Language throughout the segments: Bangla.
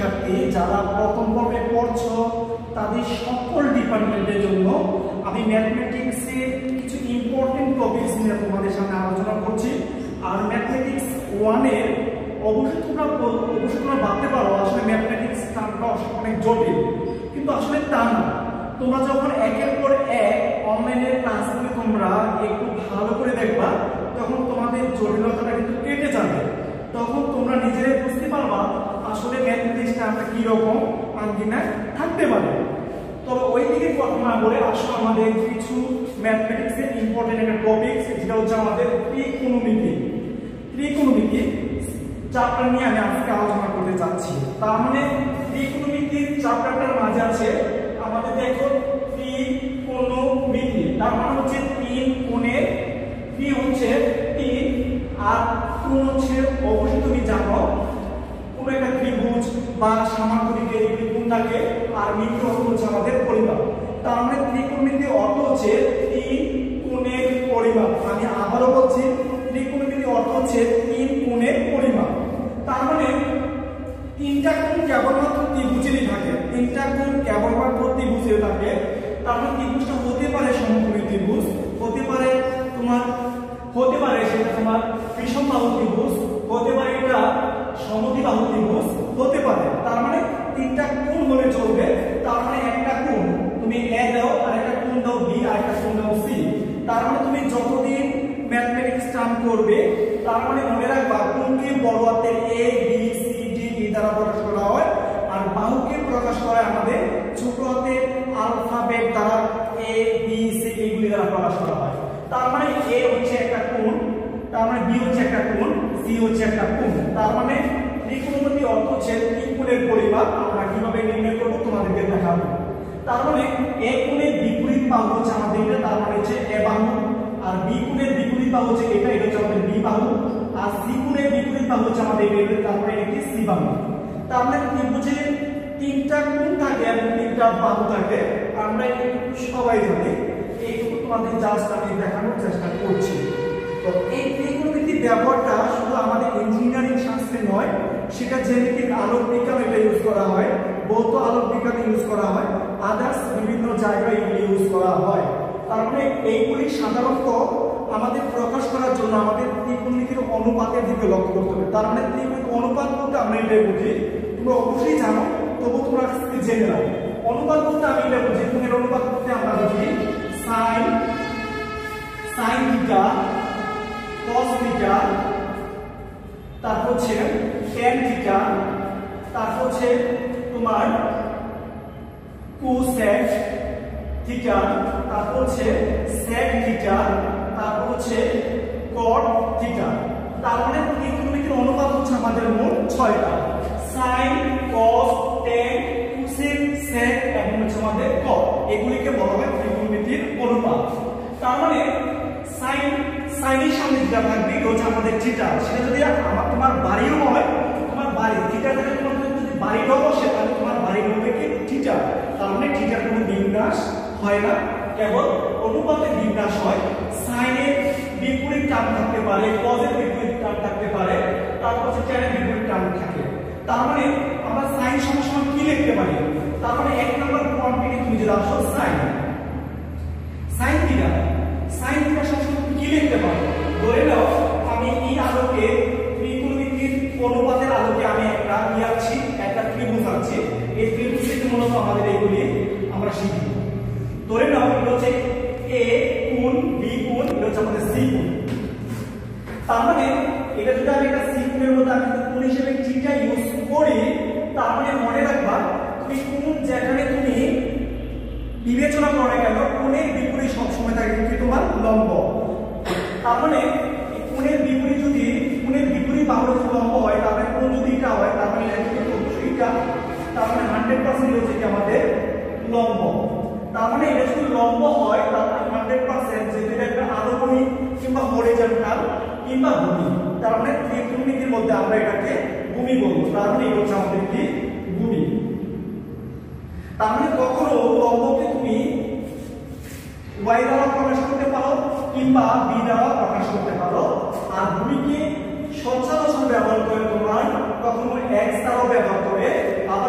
শিক্ষার্থী যারা প্রথম পর্বে পড়ছো তাদের সকল ডিপার্টমেন্টের জন্য আমি ম্যাথমেটিক্সের কিছু ইম্পর্টেন্ট টপিকস নিয়ে তোমাদের সামনে আলোচনা করছি। আর ম্যাথমেটিক্স 1 এর অবশ্যই তোমরা ভাবতে পারো আসলে ম্যাথমেটিক্স টার্মটা অনেক জটিল, কিন্তু আসলে তা না। তোমরা যখন একের পর এক অনলাইনে ক্লাসগুলি তোমরা একটু ভালো করে দেখবা, তখন তোমাদের জটিলতাটা কিন্তু কেটে যাবে। তখন তোমরা নিজেরাই বুঝতে পারবা আসলে ম্যাথমেটিক্সটা আমরা কি রকম আঙ্গিনা থাকতে পারে। তবে ওই দিকে কথা না বলে আসলে আমাদের কিছু ম্যাথমেটিক্সের ইম্পর্টেন্ট একটা টপিক, যেটা হচ্ছে আমাদের ত্রিকোণমিতি। ত্রিকোণমিতি চ্যাপ্টার নিয়ে আমি আজকে আলোচনা করতে চাচ্ছি। তার মানে ত্রিকোণমিতির চ্যাপ্টারটার মাঝে আছে আমাদের দেখো ত্রিকোণমিতি, তার মানে হচ্ছে তিন কোণের, ত্রি হচ্ছে তিন আর কোণ হচ্ছে অবশ্যই তুমি জানো কোন একটা ত্রিভুজ বা সামান্তরিকের একটি কোণ থাকে, আর মিতি অর্থ হচ্ছে আমাদের পরিমাপ। তার মানে ত্রিকোণমিতির অর্থ হচ্ছে তিন কোণের পরিমাপ। আমি আবারও বলছি, ত্রিকোণমিতির অর্থ হচ্ছে তিন কোণের পরিমাপ। তার মানে তিনটা কোণ কেবলমাত্র ত্রিভুজেরই থাকে, তিনটা কোণ কেবলমাত্র ত্রিভুজের থাকে। তার মানে ত্রিভুজটা হতে পারে সমকোণী ত্রিভুজ, হতে পারে সেটা তোমার বিষমবাহু ত্রিভুজ, হতে পারে এটা সমদ্বিবাহু ত্রিভুজ হতে পারে। তার মানে তিনটা কোণ হলে চলবে। তার মানে একটা কোণ তুমি এ দাও, আর একটা কোণ দাও বি, আর একটা কোণ দাও সি। তার মানে তুমি যতদিন ম্যাথমেটিক্স টার্ম করবে, তার মানে মনে রাখবা কোণকে বড় হাতের এ বি সি ডি এই দ্বারা প্রকাশ করা হয়, আর বাহুকে প্রকাশ করা আমাদের ছোট হাতের আলফাবেট দ্বারা এ বি সি এগুলি দ্বারা প্রকাশ করা হয়। তার মানে এ হচ্ছে একটা কোণ, তার মানে বি হচ্ছে একটা কোণ, সি হচ্ছে একটা কোণ। তার মানে ত্রিকোণমিতি অর্থ হচ্ছে তিন কোণের পরিমাপ। আমরা কিভাবে নির্ণয় করব তোমাদেরকে দেখাবো। তার মানে এ কোণের বিপরীত বাহু হচ্ছে আমাদের এটা, তার মানে হচ্ছে এ বাহু, আর বি কোণের বিপরীত বাহু হচ্ছে এটা হচ্ছে আমাদের বি বাহু, আর সি কোণের বিপরীত বাহু হচ্ছে আমাদের এটা, তার মানে এটি সি বাহু। তার মানে ত্রিভুজে তিনটা কোণ থাকে এবং তিনটা বাহু থাকে, আমরা একটু সবাই জানি। এইটুকু তোমাদের জাস্ট আমি দেখানোর চেষ্টা করছি। তো এই ত্রিকোণমিতির ব্যবহারটা শুধু আমাদের ইঞ্জিনিয়ারিং শাস্ত্রে নয়, সেটা জ্যামিতিক আলোক বিজ্ঞান এটা ইউজ করা হয়, ভৌত আলোক বিজ্ঞানে ইউজ করা হয়, আদার্স বিভিন্ন জায়গায় এগুলি ইউজ করা হয়। তার মানে এইগুলি সাধারণত আমাদের প্রকাশ করার জন্য আমাদের ত্রিকোণমিতির অনুপাতের দিকে লক্ষ্য করতে হবে। তার মানে ত্রিকোণমিতির অনুপাত বলতে আমরা এটাই বুঝি, তোমরা অবশ্যই জানো, তবু তোমরা জেনে নাও। অনুপাত বলতে আমি এটা বুঝি, কোণের অনুপাত বলতে আমরা বুঝি সাইন থিটা, cos থিটা, তারপর হচ্ছে tan থিটা, তারপর হচ্ছে তোমার cosec থিটা, তারপর হচ্ছে sec থিটা, তারপর হচ্ছে cot থিটা। তার মানে ত্রিকোণমিতির অনুপাত হচ্ছে আমাদের মোট 6টা, sin cos tan cosec sec এবং হচ্ছে আমাদের cot, এগুলিকে বলা হয় ত্রিকোণমিতির অনুপাত। তার মানে সাইনের সামনে যেটা থাকবে এটা হচ্ছে আমাদের থিটা, সেটা যদি তোমার বাড়িও হয়, তোমার বাড়ি থিটা থেকে তোমার যদি বাড়িটাও বসে, তাহলে তোমার বাড়ির হবে কি থিটা। তার মানে থিটার কোনো বিন্যাস হয় না, কেবল অনুপাতের বিন্যাস হয়। সাইনের বিপরীত টার্ম থাকতে পারে, কজের বিপরীত টার্ম থাকতে পারে, তারপর হচ্ছে ট্যানের বিপরীত টার্ম থাকে। তার মানে আমরা সাইন সমান কি লিখতে পারি? তার মানে এক নম্বর কোয়ান্টিটি তুমি যদি আসো সাইন থিটা, সাইন থিটা সমান কি লিখতে পারো? ধরে নাও আমি এই আলোকে ত্রিকোণমিতির অনুপাতের আলোকে আমি একটা কি আঁকছি, একটা ত্রিভুজ আঁকছি। এই ত্রিভুজ থেকে মূলত আমাদের এইগুলি আমরা শিখব। ধরে নাও এটা হচ্ছে এ কোণ, বি কোণ, এটা হচ্ছে আমাদের সি কোণ। তার মানে এটা যদি আমি একটা সি কোণের মধ্যে আমি কোণ হিসেবে থিটা ইউজ করি, তার মানে মনে রাখবা তুমি কোণ যেখানে তুমি বিবেচনা করো না কেন, কোণের বিপরীত সবসময় থাকে কিন্তু তোমার লম্ব। তার মানে কোণের বিপরীত যদি কোণের বিপরীত বাহু যদি লম্ব হয়, তার মানে কোণ যদি এটা হয়, তার মানে অবশ্যই এটা, তার মানে 100% হচ্ছে কি আমাদের লম্ব। তার মানে এটা যদি লম্ব হয়, তার মানে 100% যেটা একটা আনুভূমিক কিংবা হরিজন্টাল কিংবা ভূমি, তার মানে ত্রিকোণমিতির মধ্যে আমরা এটাকে ভূমি বলবো। তার মানে এটা হচ্ছে আমাদের কি ভূমি। তার মানে কখনো লম্বকে তুমি y দ্বারা প্রকাশ করতে পারো কিংবা b দ্বারা প্রকাশ করতে পারো, আর ভূমিকে সচরাচর ব্যবহার করে তোমার কখনো x দ্বারা ব্যবহার করে, আবার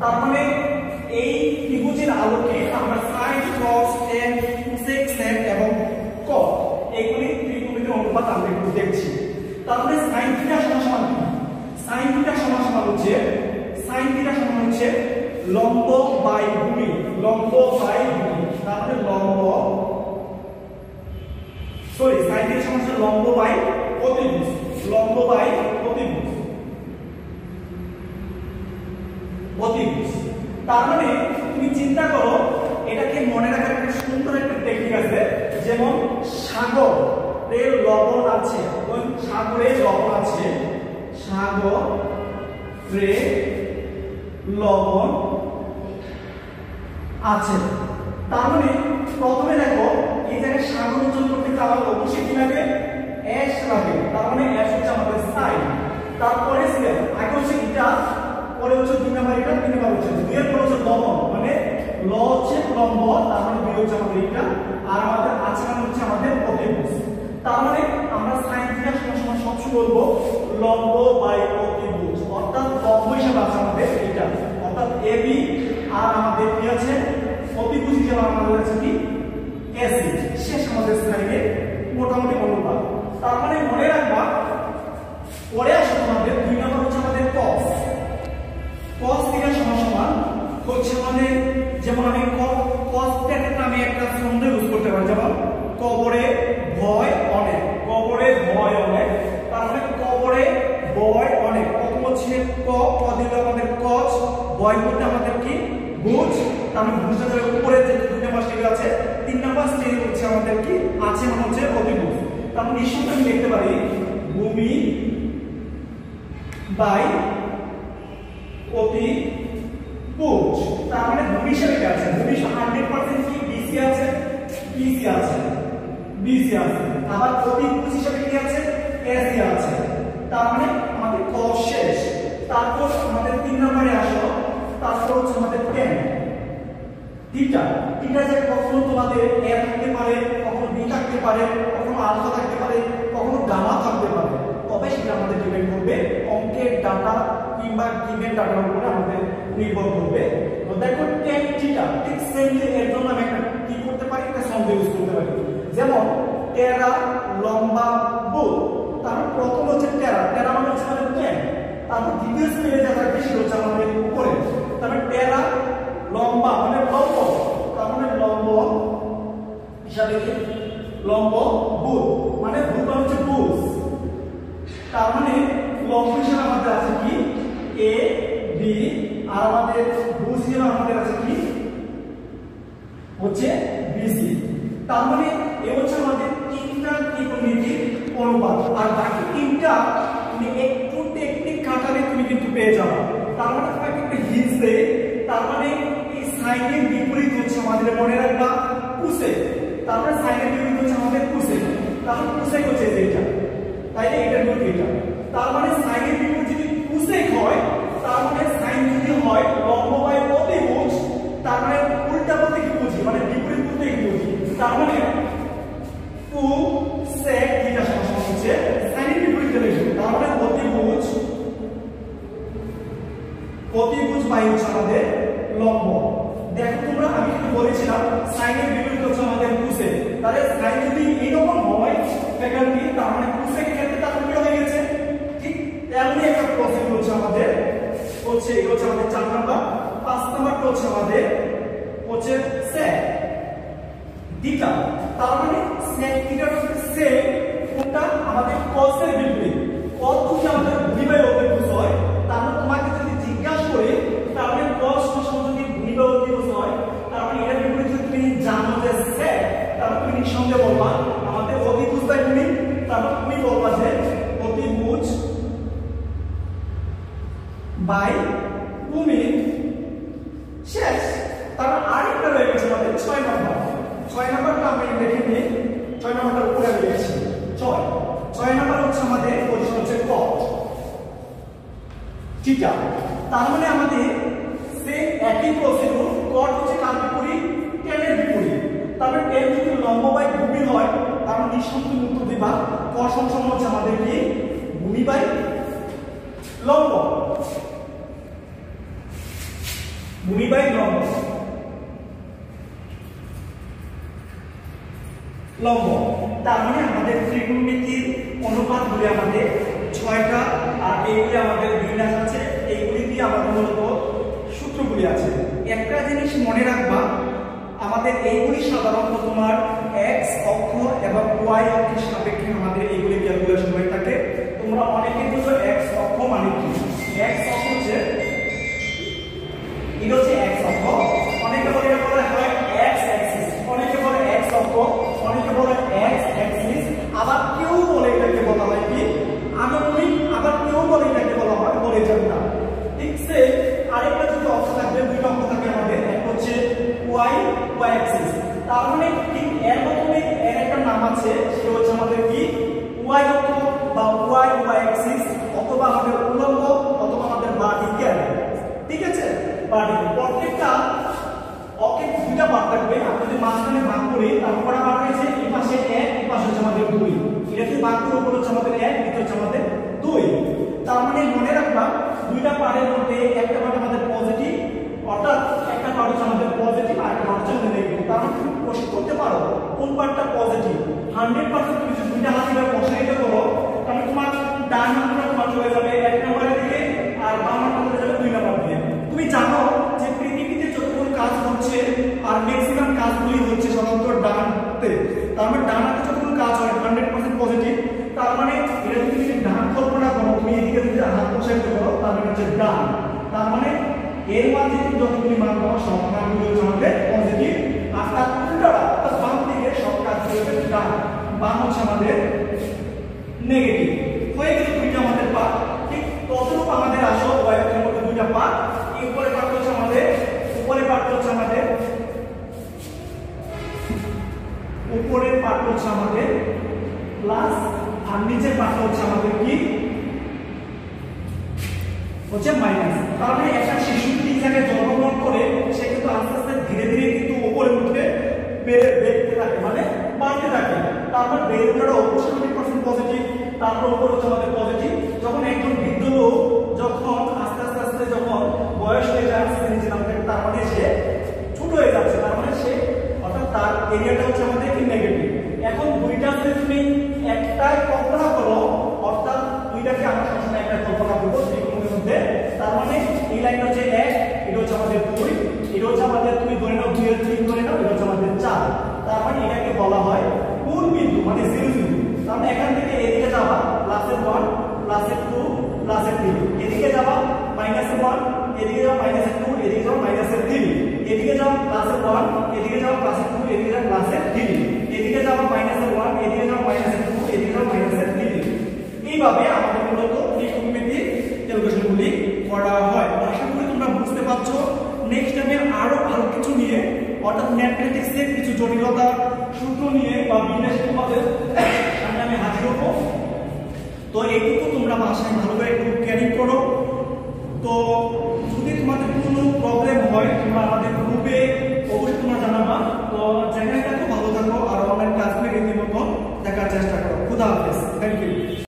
তার মানে এই ত্রিভুজের আলোকে আমরা sin cos tan sec sec এবং cot এইগুলি ত্রিকোণমিতির অনুপাত আমরা একটু দেখছি। তার মানে sin θ সমান কি? sin θ সমান হচ্ছে লম্ব বাই ভূমি, লম্ব বাই ভূমি। তার মানে sin θ সমান হচ্ছে লম্ব বাই অতিভুজ, লম্ব বাই অতিভুজ, অতিভুজ। তার মানে তুমি চিন্তা করো, এটাকে মনে রাখার একটা সুন্দর একটা টেকনিক আছে, যেমন সাগরের লবণ আছে, সাগরে লবণ আছে, সাগরে লবণ আছে। তার মানে প্রথমে দেখো এই জায়গায় সাগর উচ্চারণ করতে গেলে আমার অবশ্যই কি লাগে? এস লাগে। তার মানে এস হচ্ছে আমাদের সাইন। তারপরে আগে হচ্ছে এটা, পরে হচ্ছে 2 নাম্বার এটা, 3 নাম্বার হচ্ছে 2 এর পরে হচ্ছে লবণ, মানে ল হচ্ছে লম্ব, তার মানে বি হচ্ছে আমাদের এটা, আর আমাদের আছে মানে হচ্ছে আমাদের অতিভুজ। তার মানে আমরা sin θ সমান সবসময় বলবো লম্ব বাই অতিভুজ, অর্থাৎ লম্ব হিসাবে আছে আমাদের এটা, অর্থাৎ AB, আর আমাদের কি আছে অতিভুজ হিসাবে আমাদের আছে কি AC। শেষ আমাদের স্লাইডে মোটামুটি অনুপাত। তার মানে মনে রাখবা, পরে আসলে আমাদের 2 নাম্বার হচ্ছে আমাদের cos, cos θ সমান হচ্ছে মানে, যেমন আমি cos θ এর নামে একটা ছন্দ ইউজ করতে পারি, যেমন কবরে ভয় অনেক, কবরে ভয় অনেক। তার মানে কবরে ভয় অনেক, প্রথম হচ্ছে ক, দিলে আমাদের কচ, ভয় বলতে আমাদের কি ভুজ, তার মানে ভুজটা ধরে উপরে যে 2 নাম্বার স্টেজ আছে, 3 নাম্বার স্টেজ হচ্ছে আমাদের কি আছে মানে হচ্ছে অতিভুজ। তার মানে নিঃসন্দেহে আমি লিখতে পারি ভূমি বাই অতিভুজ। তার মানে ভূমি হিসেবে কি আছে? ভূমি 100% কি বিসি আছে, বিসি আছে, বিসি আছে। আবার অতিভুজ হিসেবে কি আছে? এসি আছে। তার মানে আমাদের cos শেষ। তারপর আমাদের 3 নম্বরে আসো, তারপর হচ্ছে আমাদের tan থিটা। থিটা যে কখনো তোমাদের a থাকতে পারে, কখনো b থাকতে পারে, কখনো আলফা থাকতে পারে, কখনো গামা থাকতে পারে, তবে সেটা আমাদের ডিপেন্ড করবে অঙ্কের ডাটা কিংবা গিভেন ডাটার উপরে আমাদের নির্ভর করবে। তো দেখো tan থিটা ঠিক সেমলি এর জন্য আমি একটা কি করতে পারি, একটা ছন্দ ইউজ করতে পারি, যেমন টেরা লম্বা বুল। তার প্রথম হচ্ছে টেরা, টেরা মানে হচ্ছে আমাদের tan, তারপর দ্বিতীয় স্পেলে যা থাকবে সেটা হচ্ছে আমাদের উপরে। তারপর টেরা লম্বা মানে লম্ব, তার মানে লম্ব হিসাবে কি লম্ব বুল, মানে বুল হচ্ছে বুজ। তার মানে লম্ব হিসাবে আমাদের আছে কি এ বি, আর আমাদের বুজ হিসাবে আমাদের আছে কি হচ্ছে বিসি। তার মানে এ হচ্ছে আমাদের 3টা ত্রিকোণমিতির অনুপাত, আর বাকি 3টা তুমি একটু টেকনিক খাটালে তুমি কিন্তু পেয়ে যাবে। তার মানে তোমাকে একটা হিন্টস দেই, তার মানে এই সাইনের বিপরীত হচ্ছে আমাদের মনে রাখবা কোসেক। তার মানে সাইনের বিপরীত হচ্ছে আমাদের কোসেক, তাহলে কোসেক হচ্ছে এইটা, তাই না? এটার বিপরীত এটা। তার মানে সাইনের বিপরীত যদি কোসেক হয়, তার মানে সাইন যদি হয় লম্ব বাই অতিভুজ, তার মানে উল্টা বলতে কি বুঝি, মানে বিপরীত বলতে কি বুঝি। তার মানে কোসেক থিটা সমান হচ্ছে সাইনের বিপরীত লিখব, তার মানে অতিভুজ, অতিভুজ বাই হচ্ছে আমাদের লম্ব। দেখো তোমরা, আমি কিন্তু বলেছিলাম সাইনের বিপরীত হচ্ছে আমাদের কোসেক, তাহলে সাইন যদি এরকম হয় ফ্যাকাল্টি, তার মানে কোসেক ক্ষেত্রে তার উল্টো হয়ে গেছে। ঠিক এমনই একটা প্রসেস হচ্ছে আমাদের হচ্ছে, এটা হচ্ছে আমাদের 4 নাম্বার। 5 নাম্বারটা হচ্ছে আমাদের হচ্ছে sec থিটা। তার মানে sec থিটা হচ্ছে সেম কোনটা আমাদের cos এর বিপরীত। cos যদি আমাদের ভূমি বাই অতিভুজ হয়, তাহলে তোমাকে যদি জিজ্ঞাসা করি তার মানে cos সমান যদি ভূমি বাই অতিভুজ হয়, তার মানে এর বিপরীত যদি তুমি জানো যে sec, তাহলে তুমি নিঃসন্দেহে বলবা আমাদের অতিভুজ বাই ভূমি, তারপর তুমি বলবা যে অতিভুজ বাই ভূমি শেষ। তারপর আরেকটা রয়ে গেছে আমাদের 6 নাম্বার। 6 নাম্বারটা আমি দেখে নিই, 6 নাম্বারটা উপরে রয়েছে 6 নাম্বার হচ্ছে আমাদের পজিশন হচ্ছে cot থিটা। তার মানে আমাদের সেম একই প্রসিডিউর, cot হচ্ছে কার বিপরীত? tan এর বিপরীত। তারপর tan যদি লম্ব বাই ভূমি হয়, তার মানে নিঃসন্দেহে উত্তর দিবা cos সমান হচ্ছে আমাদের কি ভূমি বাই লম্ব। ভূমি বাই লম্ব, লম্ব। তার মানে আমাদের ত্রিকোণমিতির অনুপাতগুলি আমাদের 6টা, আর এইগুলি আমাদের বিন্যাস আছে, এইগুলি দিয়ে আমাদের মূলত সূত্রগুলি আছে। একটা জিনিস মনে রাখবা, আমাদের এইগুলি সাধারণত তোমার x অক্ষ এবং y অক্ষের সাপেক্ষে আমাদের এইগুলি ক্যালকুলেশন হয়ে থাকে। তোমরা অনেকে বুঝো x অক্ষ মানে কি। x অক্ষ হচ্ছে এটা হচ্ছে x অক্ষ, অনেকে বলে এটা বলা হয় x অ্যাক্সিস, অনেকে বলে x অক্ষ, অনেকে বলে x অ্যাক্সিস, আবার কেউ বলে এটাকে বলা হয় কি আনুভূমিক, আবার কেউ বলে এটাকে বলা হয় হরিজন্টাল। ঠিক সে আরেকটা যদি অক্ষ থাকবে, দুইটা অক্ষ থাকে আমাদের, একটা হচ্ছে y অ্যাক্সিস। তার মানে ঠিক এর মতনই এর একটা নাম আছে, সেটা হচ্ছে আমাদের কি y অক্ষ বা y অ্যাক্সিস, অথবা আমাদের উল্লম্ব, অথবা আমাদের ভার্টিক্যাল। ঠিক আছে, ভার্টিক্যাল। প্রত্যেকটা অক্ষের দুইটা পার্ট থাকবে। আমরা যদি মাঝখানে ভাগ করি, তারপর পার্ট হয়েছে এই পাশে 1, এই পাশে হচ্ছে আমাদের 2। এটা যদি ভাগ করে উপরে হচ্ছে আমাদের 1, নিচে হচ্ছে আমাদের 2। তার মানে মনে রাখবা দুইটা পার্টের মধ্যে একটা পার্ট আমাদের পজিটিভ, অর্থাৎ একটা পার্ট হচ্ছে আমাদের পজিটিভ আর একটা পার্ট হচ্ছে নেগেটিভ। তার মানে তুমি প্রশ্ন করতে পারো কোন পার্টটা পজিটিভ। 100% তুমি যদি দুইটা হাত এভাবে প্রসারিত করো, তাহলে তোমার ডান হাতটা তোমার চলে যাবে 1 নম্বরের দিকে, আর বাম হাতটা চলে যাবে 2 নম্বরের দিকে। তুমি জানো যে পৃথিবীতে যতগুলো কাজ হচ্ছে আর ম্যাক্সিমাম কাজগুলি হচ্ছে সাধারণত ডান হাতে। তার মানে ডান হাতে যতগুলো কাজ হয় 100% পজিটিভ। তার মানে এটা যদি তুমি ডান কল্পনা করো, তুমি এদিকে যদি হাত প্রসারিত করো, তাহলে হচ্ছে ডান। তার মানে এর মাঝে যতগুলি মান পাবো সব মানগুলো হচ্ছে আমাদের পজিটিভ, আর তার উল্টাটা অর্থাৎ বাম দিকে সব কাজগুলো হচ্ছে ডান, বাম হচ্ছে আমাদের নেগেটিভ। হয়ে গেল দুইটা আমাদের পার্ট। ঠিক ততটুকু আমাদের আসো y অক্ষের মধ্যে দুইটা পার্ট। এই উপরে পার্ট হচ্ছে আমাদের, উপরের পার্ট হচ্ছে আমাদের, উপরের পার্ট হচ্ছে আমাদের প্লাস, আর নিচের পার্ট হচ্ছে আমাদের কি হচ্ছে মাইনাস। তার মানে একটা শিশু ঠিক জায়গায় জন্মগ্রহণ করে সে কিন্তু আস্তে আস্তে ধীরে ধীরে কিন্তু উপরে উঠে বেড়ে থাকে, মানে বাড়তে থাকে। তারপর বেড়ে ওঠাটা অবশ্যই 100% পজিটিভ, তারপর উপর হচ্ছে আমাদের পজিটিভ। যখন একজন বৃদ্ধ লোক যখন আস্তে আস্তে আস্তে যখন বয়স হয়ে যায়, আস্তে নিচে নামতে, তার মানে সে ছোট হয়ে যাচ্ছে, তার মানে সে অর্থাৎ তার এরিয়াটা হচ্ছে আমাদের কি নেগেটিভ। এখন দুইটা যদি তুমি একটাই কল্পনা করো, অর্থাৎ দুইটাকে আমরা সবসময় একটা কল্পনা করবো ত্রিকোণের মধ্যে। তার মানে এই লাইনটা হচ্ছে 1, এটা হচ্ছে আমাদের 2, এটা হচ্ছে আমাদের তুমি ধরে নাও 2 এর 3 ধরে নাও, এটা হচ্ছে আমাদের 4। তার মানে এটাকে বলা হয় কোন বিন্দু, মানে 0 বিন্দু। তার মানে এখান থেকে এদিকে যাবা +1 +2 +3, এদিকে যাবা -1, এদিকে যাবা -2, এদিকে যাবা -3, এদিকে যাবা +1, এদিকে যাবা +2, এদিকে যাবা +3, এদিকে যাবা -1, এদিকে যাবা -2, এদিকে যাবা -3। এইভাবে আমাদের মূলত ত্রিকোণমিতিক ক্যালকুলেশনগুলি করা হয়। আশা করি তোমরা বুঝতে পারছো। নেক্সট টাইমে আরো ভালো কিছু নিয়ে, অর্থাৎ ম্যাথমেটিক্সের কিছু জটিলতা সূত্র নিয়ে বা বিন্যাস তোমাদের সামনে আমি হাজির হবো। তো এইটুকু তোমরা বাসায় ভালো করে একটু ক্যারি করো। তো যদি তোমাদের কোনো প্রবলেম হয়, তোমরা আমাদের গ্রুপে অবশ্যই তোমরা জানাবা। তো যেখানে থাকো ভালো থাকো, আর অনলাইন ক্লাসগুলো রীতিমতো দেখার চেষ্টা করো। খুদা হাফেজ, থ্যাংক ইউ।